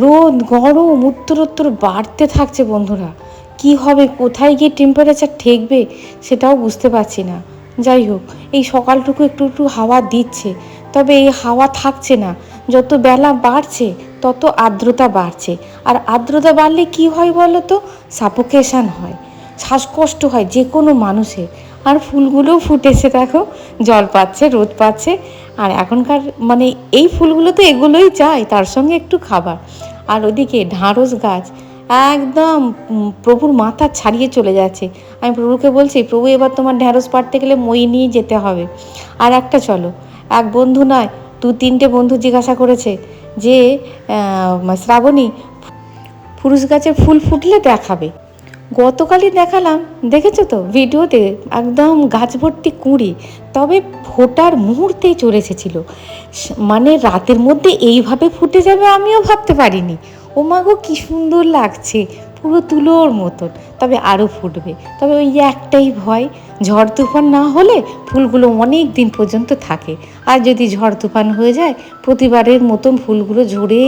রোদ গরম উত্তরোত্তর বাড়তে থাকছে বন্ধুরা। কি হবে, কোথায় গিয়ে টেম্পারেচার ঠেকবে সেটাও বুঝতে পারছি না। যাই হোক, এই সকালটুকু একটু একটু হাওয়া দিচ্ছে, তবে এই হাওয়া থাকছে না। যত বেলা বাড়ছে তত আর্দ্রতা বাড়ছে, আর আর্দ্রতা বাড়লে কি হয় বলো তো? সাফোকেশান হয়, শ্বাসকষ্ট হয় যে কোনো মানুষের। আর ফুলগুলোও ফুটেছে দেখো, জল পাচ্ছে, রোদ পাচ্ছে। আর এখনকার মানে এই ফুলগুলো তো এগুলোই চাই, তার সঙ্গে একটু খাবার। আর ওদিকে ঢ্যাঁড়স গাছ একদম প্রভুর মাথা ছাড়িয়ে চলে যাচ্ছে। আমি প্রভুকে বলছি, প্রভু এবার তোমার ঢ্যাঁড়স পাড়তে গেলে মই নিয়ে যেতে হবে। আর একটা চলো, এক বন্ধু নয়, 2-3টে বন্ধু জিজ্ঞাসা করেছে যে শ্রাবণী, ফুরুস গাছের ফুল ফুটলে দেখাবে। গতকালই দেখালাম, দেখেছো তো ভিডিওতে, একদম গাছ ভর্তি কুঁড়ি, তবে ফোটার মুহূর্তেই চলে এসেছিলো। মানে রাতের মধ্যে এইভাবে ফুটে যাবে আমিও ভাবতে পারিনি। ও মা গো, কী সুন্দর লাগছে, পুরো তুলোর মতন। তবে আরও ফুটবে, তবে ওই একটাই ভয়, ঝড় তুফান না হলে ফুলগুলো অনেক দিন পর্যন্ত থাকে। আর যদি ঝড় তুফান হয়ে যায়, প্রতিবারের মতন ফুলগুলো ঝরে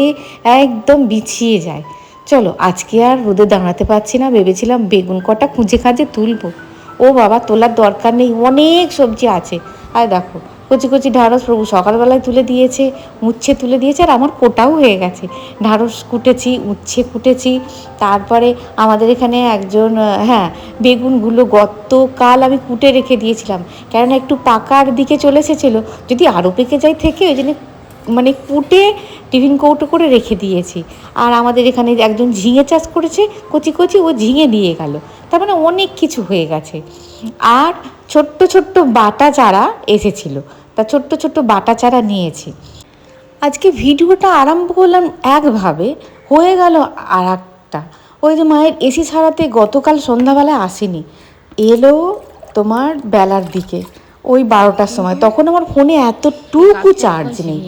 একদম বিছিয়ে যায়। চলো, আজকে আর রোদে দাঁড়াতে পারছি না, ভেবেছিলাম বেগুন কটা খুঁজে খাজে তুলবো। ও বাবা, তোলার দরকার নেই, অনেক সবজি আছে। আর দেখো, কচি কচি ঢ্যাঁড়স প্রভু সকালবেলায় তুলে দিয়েছে, উচ্ছে তুলে দিয়েছে, আর আমার কোটাও হয়ে গেছে। ঢ্যাঁড়স কুটেছি, উচ্ছে কুটেছি। তারপরে আমাদের এখানে একজন, হ্যাঁ, বেগুনগুলো গতকাল আমি কুটে রেখে দিয়েছিলাম, কেননা একটু পাকার দিকে চলে এসেছিলো, যদি আরও পেকে যায় থেকে, ওই জন্য মানে কুটে টিফিন কৌটো করে রেখে দিয়েছি। আর আমাদের এখানে একজন ঝিঙে চাষ করেছে কচি কচি, ও ঝিঙে দিয়ে গেল। তার মানে অনেক কিছু হয়ে গেছে। আর ছোট্ট ছোট্ট বাটা চারা এসেছিলো, তা ছোট্ট ছোট্ট বাটা চারা নিয়েছি। আজকে ভিডিওটা আরম্ভ করলাম একভাবে, হয়ে গেল আর একটা। ওই যে মায়ের এসি ছাড়াতে গতকাল সন্ধ্যাবেলায় আসেনি, এলো তোমার বেলার দিকে, ওই 12টার সময়। তখন আমার ফোনে এতটুকু চার্জ নেই,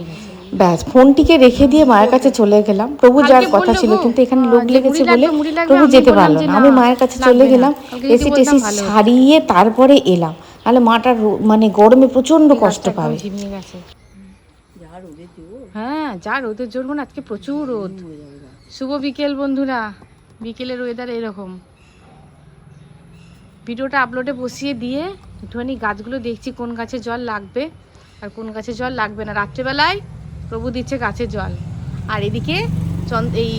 ব্যাস ফোনটিকে রেখে দিয়ে মায়ের কাছে চলে গেলাম। প্রভু যাওয়ার কথা ছিল, কিন্তু এখানে লোক লেগেছে বলে প্রভু যেতে পারলো না। আমি মায়ের কাছে চলে গেলাম, এসি টেসি সারিয়ে তারপরে এলাম, নাহলে মাটার মানে গরমে প্রচণ্ড কষ্ট পাবে। হ্যাঁ, যা রোদের জোর, মানে আজকে প্রচুর রোদ। শুভ বিকেল বন্ধুরা, বিকেলের ওয়েদার এরকম। ভিডিওটা আপলোডে বসিয়ে দিয়ে একটুখানি গাছগুলো দেখছি, কোন গাছে জল লাগবে আর কোন গাছে জল লাগবে না। রাত্রেবেলায় প্রভু দিচ্ছে গাছে জল, আর এদিকে এই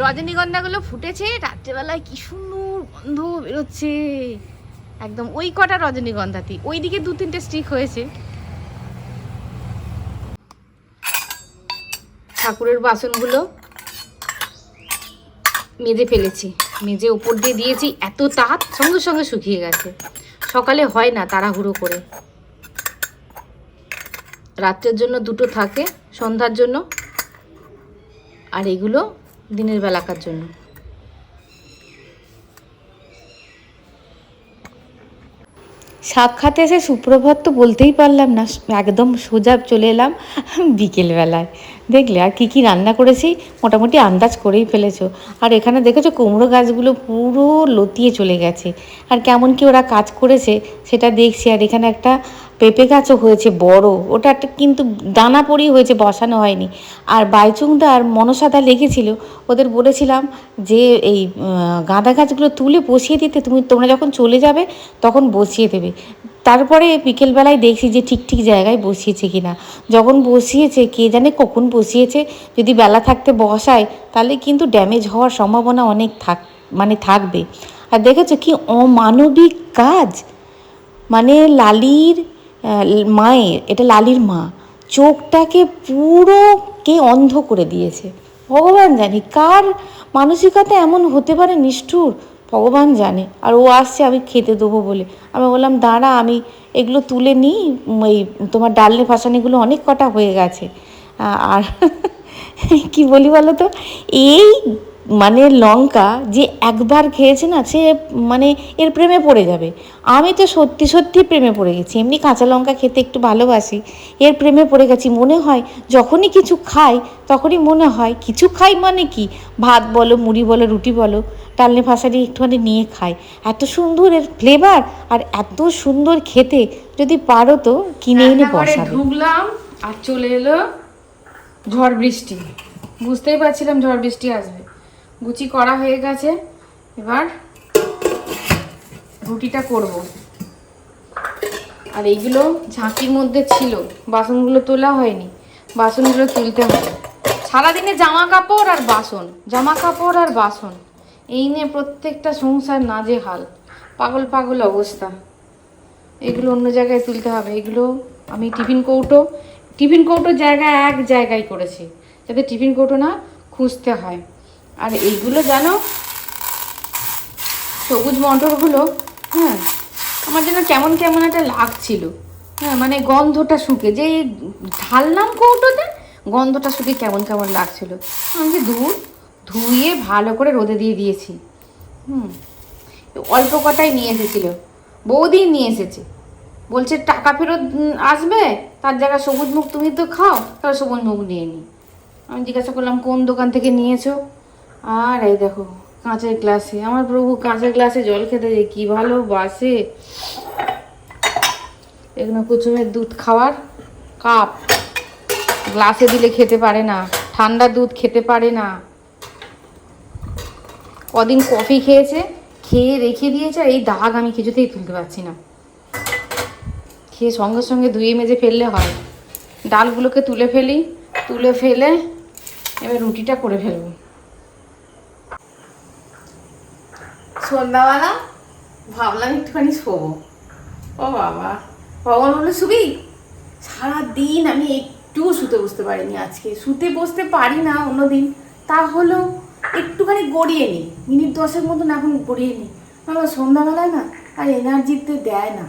রজনীগন্ধাগুলো ফুটেছে রাত্রেবেলায়, কি সুন্দর গন্ধ বেরোচ্ছে একদম। ওই কটা রজনীগন্ধাতেই, ওইদিকে 2-3টে স্টিক হয়েছে। ঠাকুরের বাসনগুলো মেজে ফেলেছি, মেজে উপর দিয়ে দিয়েছি, এত তাঁত সঙ্গে সঙ্গে শুকিয়ে গেছে। সকালে হয় না তাড়াহুড়ো করে, রাত্রের জন্য 2টো থাকে, সন্ধ্যার জন্য, আর এগুলো দিনের বেলাকার জন্য। সাক্ষাৎ এসে সুপ্রভাত তো বলতেই পারলাম না, একদম সোজা চলে এলাম বিকেলবেলায়। দেখলে আর কি কি রান্না করেছি মোটামুটি আন্দাজ করেই ফেলেছো। আর এখানে দেখেছো কুমড়ো গাছগুলো পুরো লতিয়ে চলে গেছে, আর কেমন কি ওরা কাজ করেছে সেটা দেখছি। আর এখানে একটা পেঁপে গাছও হয়েছে বড়, ওটা একটা কিন্তু দানা পড়েই হয়েছে, বসানো হয়নি। আর বাইচুংদা আর মনসাদা লেগেছিল, ওদের বলেছিলাম যে এই গাঁদা গাছগুলো তুলে বসিয়ে দিতে, তোমরা যখন চলে যাবে তখন বসিয়ে দেবে। তারপরে বিকেলবেলায় দেখছি যে ঠিক ঠিক জায়গায় বসিয়েছে কিনা। যখন বসিয়েছে, কে জানে কখন বসিয়েছে, যদি বেলা থাকতে বসায় তাহলে কিন্তু ড্যামেজ হওয়ার সম্ভাবনা অনেক থাকবে। আর দেখেছো কি অমানবিক কাজ, মানে লালির মায়ের, এটা লালির মা, চোখটাকে পুরো কে অন্ধ করে দিয়েছে। ভগবান জানে কার মানসিকতা এমন হতে পারে, নিষ্ঠুর, ভগবান জানে। আর ও আসছে আমি খেতে দেবো বলে, আমি বললাম দাঁড়া, আমি এগুলো তুলে নিই, এই তোমার ডালনে ফাঁসানিগুলো অনেক কটা হয়ে গেছে। আর কি বলি বলো তো, এই মানে লঙ্কা যে একবার খেয়েছে না, সে মানে এর প্রেমে পড়ে যাবে। আমি তো সত্যি সত্যি প্রেমে পড়ে গেছি, এমনি কাঁচা লঙ্কা খেতে একটু ভালোবাসি, এর প্রেমে পড়ে গেছি। মনে হয় যখনই কিছু খাই তখনই মনে হয় কিছু খাই মানে কি, ভাত বলো, মুড়ি বলো, রুটি বলো, ডালনে ফাঁসারি একটুখানি নিয়ে খাই। এত সুন্দর এর ফ্লেভার আর এত সুন্দর খেতে, যদি পারো তো কিনে এনে বসাবে। ঢুকলাম আর চলে এলো ঝড় বৃষ্টি, বুঝতেই পারছিলাম ঝড় বৃষ্টি আসবে। গুচি করা হয়ে গেছে, এবার রুটিটা করব। আর এইগুলো ঝাঁকির মধ্যে ছিল, বাসনগুলো তোলা হয়নি, বাসনগুলো তুলতে হবে। সারাদিনে জামা কাপড় আর বাসন, জামা কাপড় আর বাসন, এই নিয়ে প্রত্যেকটা সংসার নাজেহাল, পাগল পাগল অবস্থা। এগুলো অন্য জায়গায় তুলতে হবে। এগুলো আমি টিফিন কৌটোর জায়গায় এক জায়গায় করেছি, যাতে টিফিন কৌটো না খুঁজতে হয়। আর এইগুলো জানো, সবুজ মটরগুলো, হ্যাঁ, আমার যেন কেমন কেমন একটা লাগছিল। হ্যাঁ, মানে গন্ধটা শুকে, যে ঢাললাম কৌটোতে, গন্ধটা শুকে কেমন কেমন লাগছিল। আমি যে ধুয়ে ভালো করে রোদে দিয়ে দিয়েছি। অল্প কটাই নিয়ে এসেছিল, বৌদি নিয়ে এসেছে, বলছে টাকা ফেরত আসবে, তার জায়গায় সবুজ মুখ তুমি তো খাও, তাহলে সবুজ মুখ নিয়ে নি। আমি জিজ্ঞাসা করলাম কোন দোকান থেকে নিয়েছো, আর এই দেখো কাঁচের গ্লাসে। আমার প্রভু, কাঁচের গ্লাসে জল খেতে যে কী ভালোবাসে। এগুলো কুসুমের দুধ খাওয়ার কাপ, গ্লাসে দিলে খেতে পারে না, ঠান্ডা দুধ খেতে পারে না। কদিন কফি খেয়েছে, খেয়ে রেখে দিয়েছে, আর এই দাগ আমি কিছুতেই তুলতে পারছি না। খেয়ে সঙ্গে সঙ্গে ধুয়ে মেজে ফেললে হয়। ডালগুলোকে তুলে ফেলি, তুলে ফেলে এবার রুটিটা করে ফেলবো। সন্ধ্যাবেলা ভাবলাম একটুখানি শোবো। ও বাবা, ভগবান বললো শুবি? সারাদিন আমি একটুও শুতে বসতে পারিনি। আজকে শুতে বসতে পারি না অন্যদিন, তা হলো একটুখানি গড়িয়ে নিই, মিনিট 10-এর মতন এখন গড়িয়ে নিই। আমার সন্ধ্যাবেলায় না আর এনার্জিতে দেয় না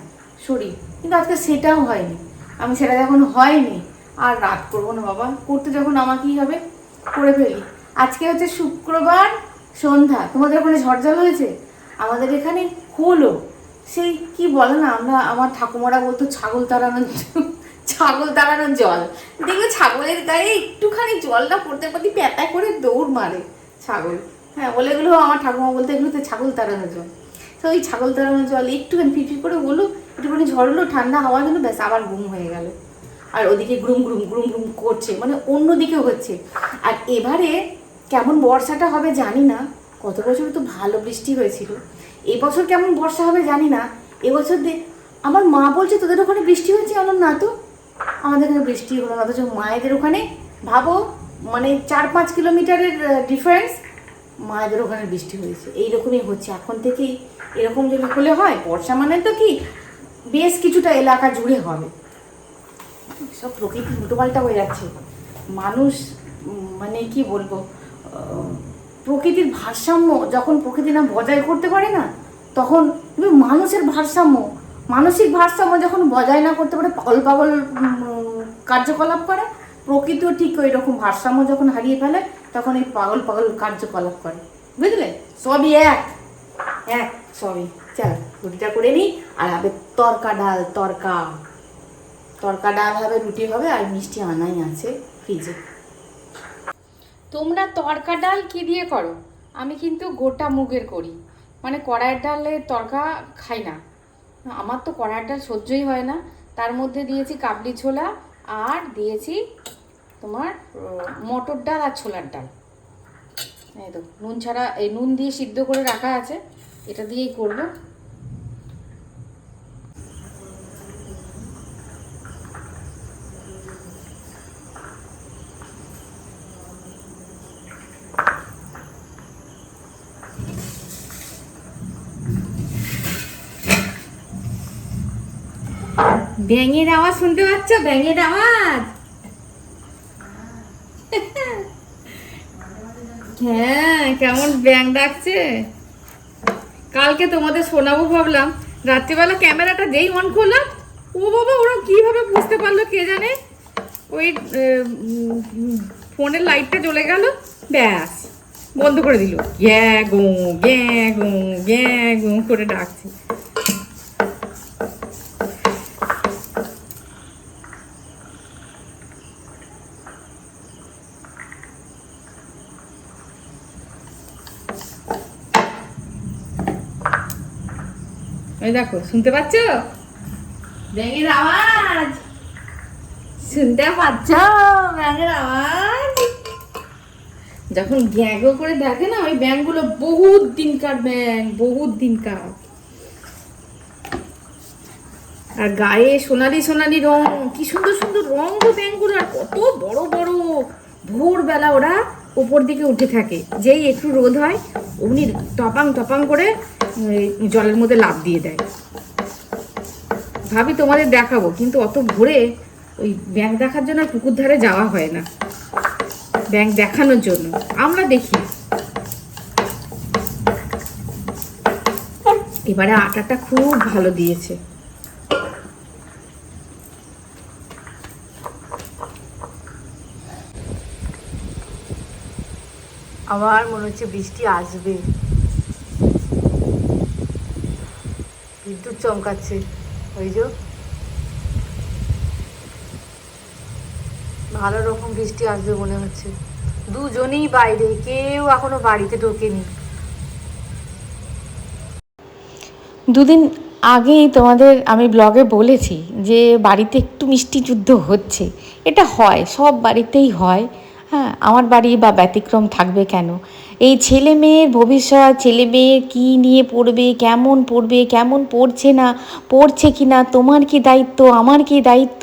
শরীর, কিন্তু আজকে সেটাও হয়নি। আমি সেটা যখন হয়নি আর রাত করবো না বাবা, করতে যখন আমাকেই হবে করে ফেলি। আজকে হচ্ছে শুক্রবার সন্ধ্যা, তোমাদের ওখানে ঝড়ঝাল হয়েছে, আমাদের এখানে হলো। সেই কি বলে না, আমার ঠাকুমারা বলতো ছাগল তাড়ানোর জল। দেখবে ছাগলের গায়ে একটুখানি জলটা পড়তে পড়তে প্যাঁতা করে দৌড় মারে ছাগল। হ্যাঁ, বলে এগুলো আমার ঠাকুমা বলতে এগুলোতে ছাগল তাড়ানোর জল। তো ওই ছাগল তাড়ানোর জল একটুখানি ফিটফিট করে বললো, একটুখানি ঝরলো, ঠান্ডা হাওয়া দিল, ব্যাস আবার ঘুম হয়ে গেল। আর ওদিকে গ্রুম গ্রুম গ্রুম গ্রুম করছে, মানে অন্যদিকে হচ্ছে। আর এবারে কেমন বর্ষাটা হবে জানি না, গত বছর তো ভালো বৃষ্টি হয়েছিল, এবছর কেমন বর্ষা হবে জানি না। এবছর আমার মা বলছে তোদের ওখানে বৃষ্টি হয়েছে, আমার না তো, আমাদের এখানে বৃষ্টি হলো না। অথচ মায়েদের ওখানে ভাবো, মানে 4-5 কিলোমিটারের ডিফারেন্স, মায়েদের ওখানে বৃষ্টি হয়েছে। এইরকমই হচ্ছে এখন থেকেই, এরকম যদি হলে হয়, বর্ষা মানে তো কি বেশ কিছুটা এলাকা জুড়ে হবে। সব প্রকৃতি উল্টোপাল্টা হয়ে যাচ্ছে। মানুষ মানে কি বলবো, প্রকৃতির ভারসাম্য যখন প্রকৃতি না বজায় করতে পারে না, তখন মানুষের ভারসাম্য, মানসিক ভারসাম্য যখন বজায় না করতে পারে, পাগল পাগল কার্যকলাপ করে, প্রকৃতিও ঠিক ওই রকম ভারসাম্য যখন হারিয়ে ফেলে, তখন এই পাগল পাগল কার্যকলাপ করে। বুঝলে, সবই এক সবই। চল রুটিটা করে নিই, আর হবে তরকা ডাল হবে, রুটি হবে, আর মিষ্টি আনাই আছে ফ্রিজে। তোমরা তরকা ডাল কি দিয়ে করো? আমি কিন্তু গোটা মুগের করি, মানে কড়াইয়ের ডালের তরকা খাই না। আমার তো কড়াইয়ের ডাল সহ্যই হয় না। তার মধ্যে দিয়েছি কাবলি ছোলা, আর দিয়েছি তোমার মটর ডাল আর ছোলার ডাল। এই তো নুন ছাড়া, এই নুন দিয়ে সিদ্ধ করে রাখা আছে, এটা দিয়েই করবো। ব্যাঙের আওয়াজ শুনতে পাচ্ছ? ব্যাঙের আওয়াজ, হ্যাঁ, কেমন ব্যাঙ ডাকছে। কালকে তোমাদের শোনাবো ভাবলাম, রাত্রিবেলা ক্যামেরাটা যেই অন করলাম, ও বাবা, ওরা কিভাবে বুঝতে পারলো কে জানে, ওই ফোনের লাইটটা জ্বলে গেল, ব্যাস বন্ধ করে দিল, গ্যাঁ গো করে ডাকছে। ওই দেখো, শুনতে পাচ্ছ ব্যাঙের আওয়াজ? শুনতে পাচ্ছ ব্যাঙের আওয়াজ? যখন গ্যাগো করে দেখে না, ওই ব্যাঙগুলো বহুত দিনকার ব্যাঙ, বহুত দিনকার। আর গায়ে সোনালি সোনালি রং, কি সুন্দর সুন্দর রং গো ব্যাঙগুলো, আর কত বড় বড়। ভোরবেলা ওরা উপর দিকে উঠে থাকে, যেই একটু রোদ হয় অমনি টপাং টপাং করে জলের মধ্যে লাফ দিয়ে দেয়। ভাবি তোমাদের দেখাবো, কিন্তু অত ভোরে ওই ব্যাঙ দেখার জন্য পুকুর ধারে যাওয়া হয় না। ব্যাঙ দেখানোর জন্য আমরা দেখি। এবারে আটাটা খুব ভালো দিয়েছে। আবার মনে হচ্ছে বৃষ্টি আসবে, বিদ্যুৎ চমকাচ্ছে। ওই যে ভালো রকম বৃষ্টি আসবে মনে হচ্ছে। দুজনেই বাইরে, কেউ এখনো বাড়িতে ঢোকেনি। দুদিন আগেই তোমাদের আমি ব্লগে বলেছি যে বাড়িতে একটু মিষ্টি যুদ্ধ হচ্ছে। এটা হয়, সব বাড়িতেই হয়। হ্যাঁ, আমার বাড়ি বা ব্যতিক্রম থাকবে কেন? এই ছেলে মেয়ের ভবিষ্যৎ, ছেলে মেয়ের কী নিয়ে পড়বে, কেমন পড়ছে না, পড়ছে কি না, তোমার কি দায়িত্ব, আমার কি দায়িত্ব,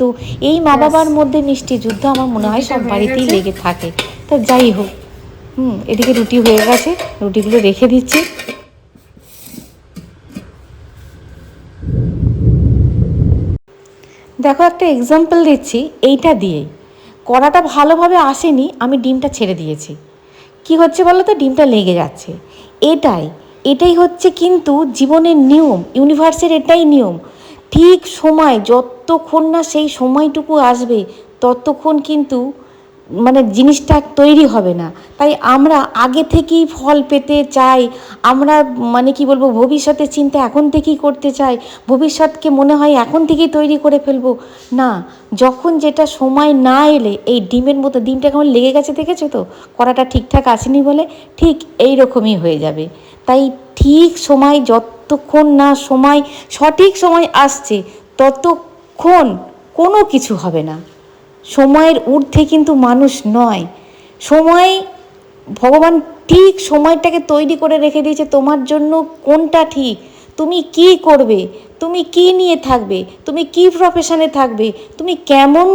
এই মা বাবার মধ্যে মিষ্টি যুদ্ধ আমার মনে হয় সব বাড়িতেই লেগে থাকে। তা যাই হোক, এদিকে রুটি হয়ে গেছে, রুটিগুলো রেখে দিচ্ছি। দেখো, একটা এক্সাম্পল দিচ্ছি এইটা দিয়েই। কড়াটা ভালোভাবে আসেনি, আমি ডিমটা ছেড়ে দিয়েছি। কি হচ্ছে বলো তো, ডিমটা লেগে যাচ্ছে। এটাই হচ্ছে কিন্তু জীবনের নিয়ম, ইউনিভার্সের এটাই নিয়ম। ঠিক সময় যতক্ষণ না সেই সময়টুকু আসবে ততক্ষণ কিন্তু জিনিসটা তৈরি হবে না। তাই আমরা আগে থেকেই ফল পেতে চাই। আমরা কি বলবো, ভবিষ্যতের চিন্তা এখন থেকেই করতে চাই। ভবিষ্যৎকে মনে হয় এখন থেকেই তৈরি করে ফেলবো। না, যখন যেটা সময় না এলে, এই ডিমের মতো, ডিমটা কেমন লেগে গেছে দেখেছো তো, কড়াটা ঠিকঠাক আসেনি বলে, ঠিক এই রকমই হয়ে যাবে। তাই ঠিক সময়, যতক্ষণ না সময়, সঠিক সময় আসছে ততক্ষণ কোনো কিছু হবে না। সময়ের ঊর্ধ্বে কিন্তু মানুষ নয়। সময়, ভগবান ঠিক সময়টাকে তৈরি করে রেখে দিয়েছে তোমার জন্য। কোনটা ঠিক, তুমি কি করবে, তুমি কি নিয়ে থাকবে, তুমি কি প্রফেশনে থাকবে, তুমি কেমন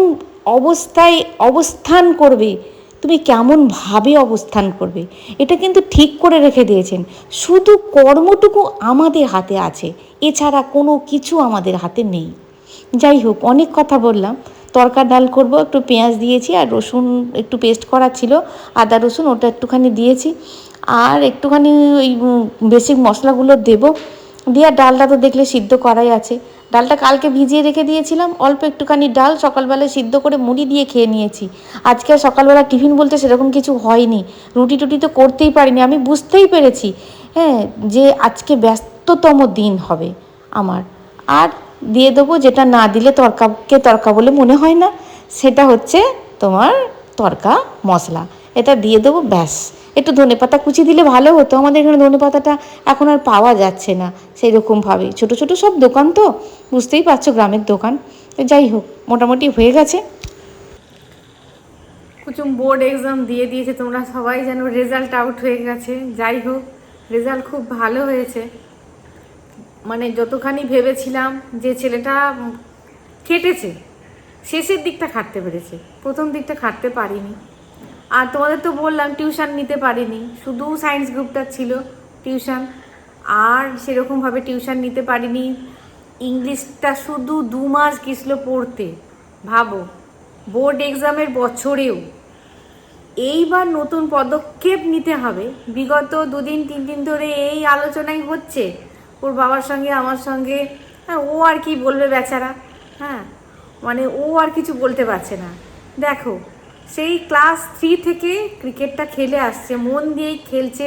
অবস্থায় অবস্থান করবে, তুমি কেমনভাবে অবস্থান করবে, এটা কিন্তু ঠিক করে রেখে দিয়েছেন। শুধু কর্মটুকু আমাদের হাতে আছে, এছাড়া কোনো কিছু আমাদের হাতে নেই। যাই হোক, অনেক কথা বললাম। তরকা ডাল করব, একটু পেঁয়াজ দিয়েছি, আর রসুন একটু পেস্ট করা ছিল, আদা রসুন, ওটা একটুখানি দিয়েছি। আর একটুখানি ওই বেসিক মশলাগুলো দেবো। দিয়ে ডালটা তো দেখলে সিদ্ধ করাই আছে। ডালটা কালকে ভিজিয়ে রেখে দিয়েছিলাম, অল্প একটুখানি ডাল সকালবেলায় সিদ্ধ করে মুড়ি দিয়ে খেয়ে নিয়েছি। আজকে সকালবেলা টিফিন বলতে সেরকম কিছু হয়নি, রুটি টুটি তো করতেই পারিনি। আমি বুঝতেই পেরেছি যে আজকে ব্যস্ততম দিন হবে আমার। আর দিয়ে দেবো, যেটা না দিলে তরকা বলে মনে হয় না, সেটা হচ্ছে তোমার তরকা মশলা। এটা দিয়ে দেবো, ব্যাস। একটু ধনেপাতা কুচি দিলে ভালো হতো, আমাদের এখানে ধনেপাতাটা এখন আর পাওয়া যাচ্ছে না সেই রকমভাবে। ছোটো ছোটো সব দোকান তো, বুঝতেই পারছো, গ্রামের দোকান। তো যাই হোক, মোটামুটি হয়ে গেছে। কুচুম বোর্ড এক্সাম দিয়ে দিয়েছে, তোমরা সবাই যেন রেজাল্ট আউট হয়ে গেছে। যাই হোক, রেজাল্ট খুব ভালো হয়েছে। যতখানি ভেবেছিলাম যে ছেলেটা কেটেছে, শেষের দিকটা খাটতে পেরেছে, প্রথম দিকটা খাটতে পারিনি। আর তোমাদের তো বললাম টিউশন নিতে পারিনি, শুধু সায়েন্স গ্রুপটা ছিল টিউশন, আর সেরকমভাবে টিউশন নিতে পারিনি। ইংলিশটা শুধু 2 মাস গেছিল পড়তে, ভাবো, বোর্ড এক্সামের বছরেও। এইবার নতুন পদক্ষেপ নিতে হবে। বিগত 2 দিন 3 দিন ধরে এই আলোচনাই হচ্ছে ওর বাবার সঙ্গে, আমার সঙ্গে। হ্যাঁ, ও আর কি বলবে বেচারা। হ্যাঁ, ও আর কিছু বলতে পারছে না। দেখো, সেই ক্লাস 3 থেকে ক্রিকেটটা খেলে আসছে, মন দিয়েই খেলছে।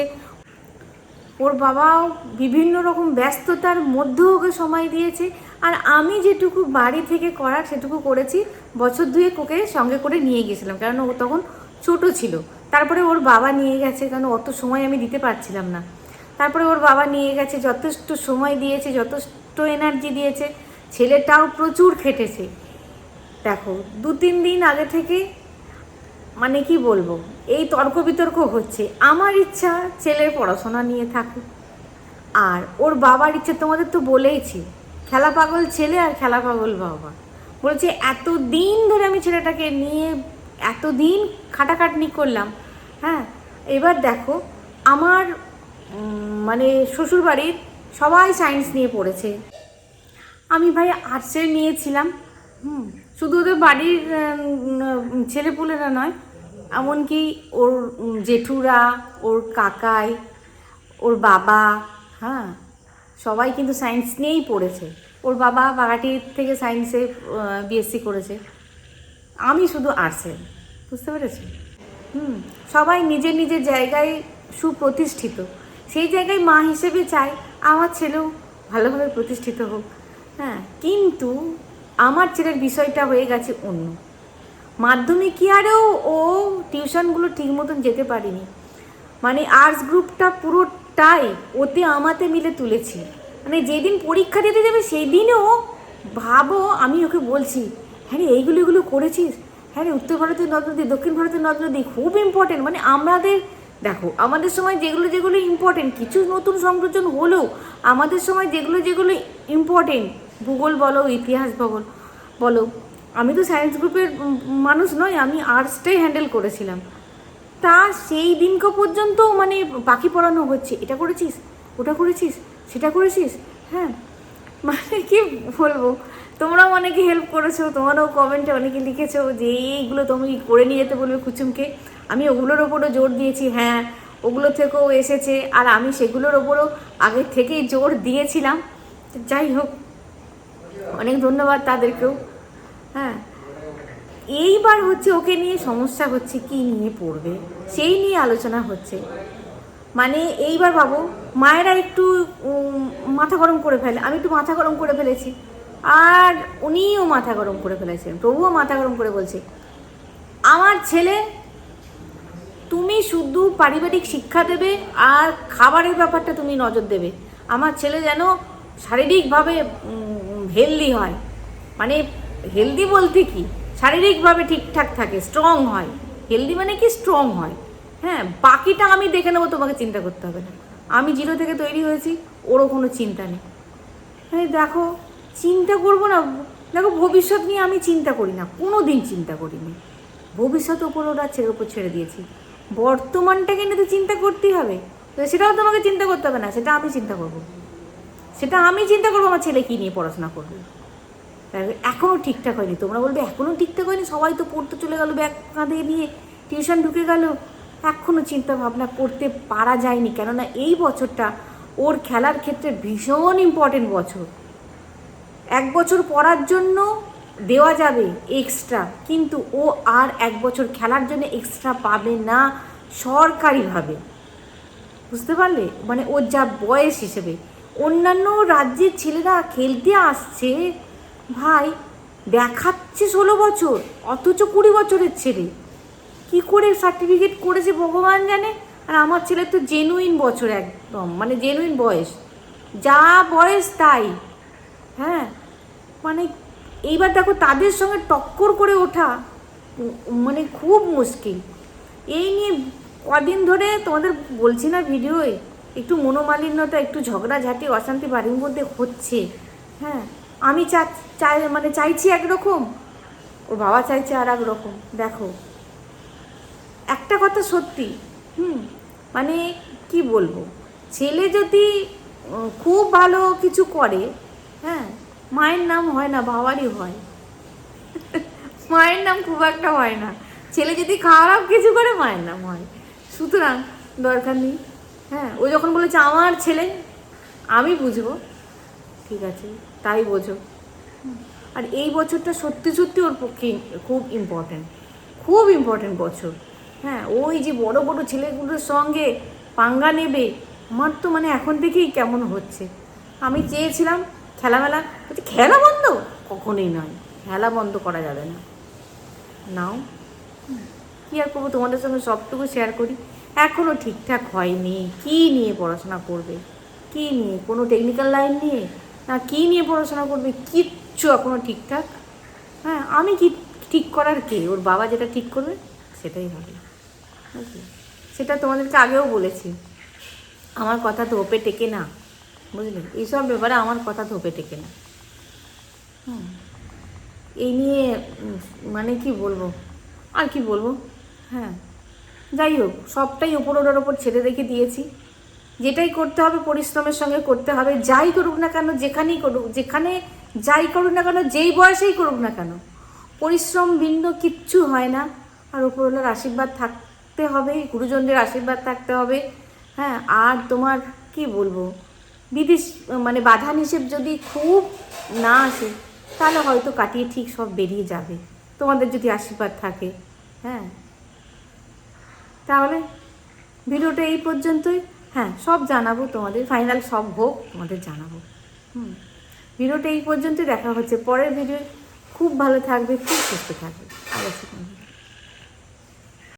ওর বাবাও বিভিন্ন রকম ব্যস্ততার মধ্যেও ওকে সময় দিয়েছে। আর আমি যেটুকু বাড়ি থেকে করার সেটুকু করেছি। বছর 2 ওকে সঙ্গে করে নিয়ে গেছিলাম, কারণ ও তখন ছোট ছিল। তারপরে ওর বাবা নিয়ে গেছে, কারণ অত সময় আমি দিতে পারছিলাম না। তারপরে ওর বাবা নিয়ে গেছে, যথেষ্ট সময় দিয়েছে, যথেষ্ট এনার্জি দিয়েছে। ছেলেটাও প্রচুর খেটেছে। দেখো 2-3 দিন আগে থেকে মানে কি বলবো, এই তর্ক বিতর্ক হচ্ছে। আমার ইচ্ছা ছেলের পড়াশোনা নিয়ে থাকুক, আর ওর বাবার ইচ্ছে তোমাদের তো বলেইছি, খেলা পাগল ছেলে আর খেলা পাগল বাবা। বলছে এতদিন ধরে আমি ছেলেটাকে নিয়ে এতদিন খাটাখাটনি করলাম। হ্যাঁ, এবার দেখো আমার মানে শ্বশুরবাড়ির সবাই সায়েন্স নিয়ে পড়েছে, আমি ভাই আর্টসের নিয়েছিলাম। শুধু ওদের বাড়ির ছেলেপুলেরা নয়, এমনকি ওর জেঠুরা, ওর কাকাই, ওর বাবা, হ্যাঁ সবাই কিন্তু সায়েন্স নিয়েই পড়েছে। ওর বাবা বাগাটি থেকে সায়েন্সে বিএসসি করেছে, আমি শুধু আর্টসে। বুঝতে পেরেছি? সবাই নিজের নিজের জায়গায় সুপ্রতিষ্ঠিত, সেই জায়গায় মা হিসেবে চাই আমার ছেলেও ভালোভাবে প্রতিষ্ঠিত হোক। হ্যাঁ, কিন্তু আমার ছেলের বিষয়টা হয়ে গেছে অন্য। মাধ্যমিক ইয়ারেও ও টিউশনগুলো ঠিক মতন যেতে পারিনি, মানে আর্টস গ্রুপটা পুরোটাই ওতে আমাতে মিলে তুলেছি। মানে যেদিন পরীক্ষা দিতে যাবে সেই দিনও ভাবো আমি ওকে বলছি, হ্যাঁ রে এগুলো করেছিস, হ্যাঁ রে উত্তর ভারতের নদ নদী, দক্ষিণ ভারতের নদ নদী খুব ইম্পর্টেন্ট। মানে আমাদের দেখো আমাদের সময় যেগুলো ইম্পর্টেন্ট, কিছু নতুন সংযোজন হলেও আমাদের সময় যেগুলো ইম্পর্টেন্ট, ভূগোল বলো, ইতিহাস বলো, আমি তো সায়েন্স গ্রুপের মানুষ নয়, আমি আর্টসটাই হ্যান্ডেল করেছিলাম। তা সেই দিনকে পর্যন্ত মানে বাকি পড়ানো হচ্ছে, এটা করেছিস, ওটা করেছিস, সেটা করেছিস। হ্যাঁ, মানে কি বলবো, তোমরাও অনেকে হেল্প করেছো, তোমারও কমেন্টে অনেকে লিখেছো যে এইগুলো তুমি করে নিয়ে যেতে বলবে কুচুমকে। আমি ওগুলোর ওপরও জোর দিয়েছি, হ্যাঁ ওগুলো থেকেও এসেছে, আর আমি সেগুলোর ওপরও আগের থেকেই জোর দিয়েছিলাম। যাই হোক, অনেক ধন্যবাদ তাদেরকেও। হ্যাঁ, এইবার হচ্ছে ওকে নিয়ে সমস্যা হচ্ছে, কি নিয়ে পড়বে সেই নিয়ে আলোচনা হচ্ছে। মানে এইবার ভাবো, মায়েরা একটু মাথা গরম করে ফেলে, আমি একটু মাথা গরম করে ফেলেছি, আর উনিও মাথা গরম করে ফেলেছেন, প্রভুও মাথা গরম করে বলছে আমার ছেলে তুমি শুধু পারিবারিক শিক্ষা দেবে আর খাবারের ব্যাপারটা তুমি নজর দেবে, আমার ছেলে যেন শারীরিকভাবে হেলদি হয়। মানে হেলদি বলতে কি, শারীরিকভাবে ঠিকঠাক থাকে, স্ট্রং হয়। হেলদি মানে কি, স্ট্রং হয়। হ্যাঁ, বাকিটা আমি দেখে নেবো, তোমাকে চিন্তা করতে হবে না, আমি 0 থেকে তৈরি হয়েছি, ওরও কোনো চিন্তা নেই। হ্যাঁ দেখো, চিন্তা করবো না, দেখো ভবিষ্যৎ নিয়ে আমি চিন্তা করি না, কোনো দিন চিন্তা করিনি। ভবিষ্যৎ ওপর ওরা ওপর ছেড়ে দিয়েছি, বর্তমানটাকে নিয়ে তো চিন্তা করতেই হবে, তো সেটাও তোমাকে চিন্তা করতে হবে না, সেটা আমি চিন্তা করবো, আমার ছেলে কী নিয়ে পড়াশোনা করবে। এখনও ঠিকঠাক হয়নি, তোমরা বলবে এখনও ঠিকঠাক হয়নি, সবাই তো পড়তে চলে গেলো, ব্যাগ কাঁধে নিয়ে টিউশন ঢুকে গেল, এখনও চিন্তা ভাবনা করতে পারা যায়নি। কেননা এই বছরটা ওর খেলার ক্ষেত্রে ভীষণ ইম্পর্টেন্ট বছর। 1 বছর পড়ার জন্য দেওয়া যাবে এক্সট্রা, কিন্তু ও আর 1 বছর খেলার জন্য এক্সট্রা পাবে না সরকারিভাবে। বুঝতে পারলে? মানে ওর যা বয়স হিসেবে, অন্যান্য রাজ্যের ছেলেরা খেলতে আসছে ভাই, দেখাচ্ছে 16 বছর, অথচ 20 বছরের ছেলে কি করে সার্টিফিকেট করেছে ভগবান জানে। আর আমার ছেলের তো জেনুইন বছর, একদম মানে জেনুইন বয়স, যা বয়স তাই। হ্যাঁ, মানে এইবার দেখো তাদের সঙ্গে টক্কর করে ওঠা মানে খুব মুশকিল। এই নিয়ে কদিন ধরে তোমাদের বলছি না ভিডিওয়ে, একটু মনোমালিন্যতা, একটু ঝগড়াঝাটি, অশান্তি বাড়ির মধ্যে হচ্ছে। হ্যাঁ, আমি চাইছি একরকম, ওর বাবা চাইছে আর এক রকম। দেখো একটা কথা সত্যি, মানে কি বলবো, ছেলে যদি খুব ভালো কিছু করে, হ্যাঁ মায়ের নাম হয় না, বাবারই হয়। মায়ের নাম খুব একটা হয় না, ছেলে যদি খারাপ কিছু করে মায়ের নাম হয়। সুতরাং দরকার নেই। হ্যাঁ, ও যখন বলেছে আমার ছেলে, আমি বুঝবো, ঠিক আছে তাই বোঝো। আর এই বছরটা সত্যি সত্যি ওর পক্ষে খুব ইম্পর্টেন্ট বছর। হ্যাঁ, ওই যে বড় বড় ছেলেগুলোর সঙ্গে পাঙ্গা নেবে, আমার তো মানে এখন থেকেই কেমন হচ্ছে। আমি চেয়েছিলাম খেলামেলা, বলছি খেলা বন্ধ, কখনোই নয়, খেলা বন্ধ করা যাবে না। নাও কী আর করবো, তোমাদের সঙ্গে সবটুকু শেয়ার করি। এখনও ঠিকঠাক হয়নি, কী নিয়ে পড়াশোনা করবে, কী নিয়ে, কোনো টেকনিক্যাল লাইন নিয়ে না কী নিয়ে পড়াশোনা করবে, কিচ্ছু এখনও ঠিকঠাক হ্যাঁ, আমি কি ঠিক করার কে? ওর বাবা যেটা ঠিক করবে সেটাই হবে, বুঝলে? সেটা তোমাদেরকে আগেও বলেছি, আমার কথা ধোপে টেকে না, বুঝলে? এইসব ব্যাপারে আমার কথা ধোপে টেকে না। এই নিয়ে মানে কি বলবো, আর কি বলবো। হ্যাঁ, যাই হোক, সবটাই ওপর ওপর ছেড়ে রেখে দিয়েছি। যেটাই করতে হবে পরিশ্রমের সঙ্গে করতে হবে, যাই করুক না কেন, যেখানেই করুক, যেখানে যাই করুক না কেন, যেই বয়সেই করুক না কেন, পরিশ্রম ভিন্ন কিচ্ছু হয় না। আর ওপরওয়ালার আশীর্বাদ থাকতে হবে, গুরুজনদের আশীর্বাদ থাকতে হবে। হ্যাঁ, আর তোমার কি বলবো, বিদেশ মানে বাধা নিষেধ যদি খুব না আসে, তাহলে হয়তো কাটিয়ে ঠিক সব বেরিয়ে যাবে, তোমাদের যদি আশীর্বাদ থাকে। হ্যাঁ, তাহলে ভিডিওটা এই পর্যন্তই। হ্যাঁ, সব জানাবো তোমাদের, ফাইনাল সব হোক তোমাদের জানাবো। ভিডিওটা এই পর্যন্তই, দেখা হচ্ছে পরের ভিডিও। খুব ভালো থাকবে, খুব সুস্থ থাকবে। আর